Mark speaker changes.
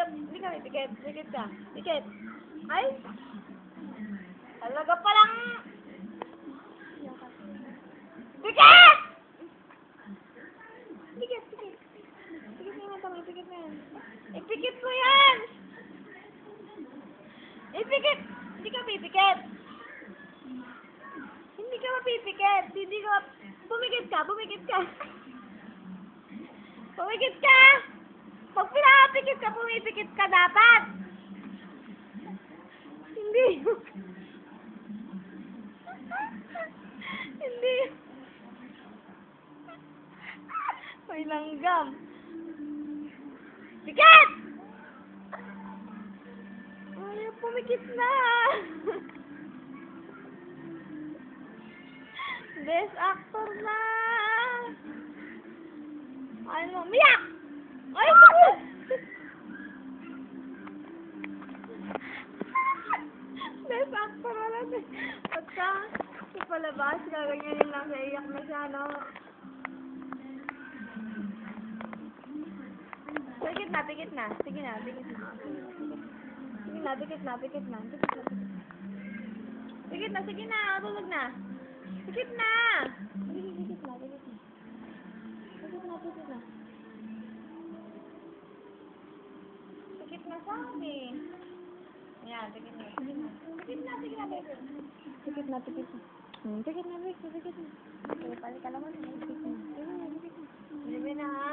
Speaker 1: Hindi ka, pikit. Pikit ka. Pikit. Ay! Talaga palang... Pikit! Pikit, pikit. Pikit na yan, tama. Pikit na yan. Ipikit mo yan! Ipikit! Hindi ka pipikit. Hindi ka mapipikit. Hindi ka... Pumikit ka, pumikit ka. Pumikit ka! Pag pinakapikit ka, pumipikit ka dapat. Hindi. Hindi. May langgam. Pikit! Ay, pumikit na. Best actor na. Ano, miyak! Ay, bakit? Best actor wala na. Pagka sa palabas, gaganyanin lang siya, iyak na siya, no? Pikit na, pikit na. Sige na, pikit na. Sige na, pikit na, pikit na. Pikit na, sige na, tulog na. Pikit na! Pikit na, pikit na. Pikit na, pikit na. Pikit na sabi. Ayan, pikit na. Pikit na, pikit na, pikit na. Pikit na, pikit na. Pikit na, pikit na, pikit na. Balik ka naman. Pikit na, pikit na. Sige na, ha?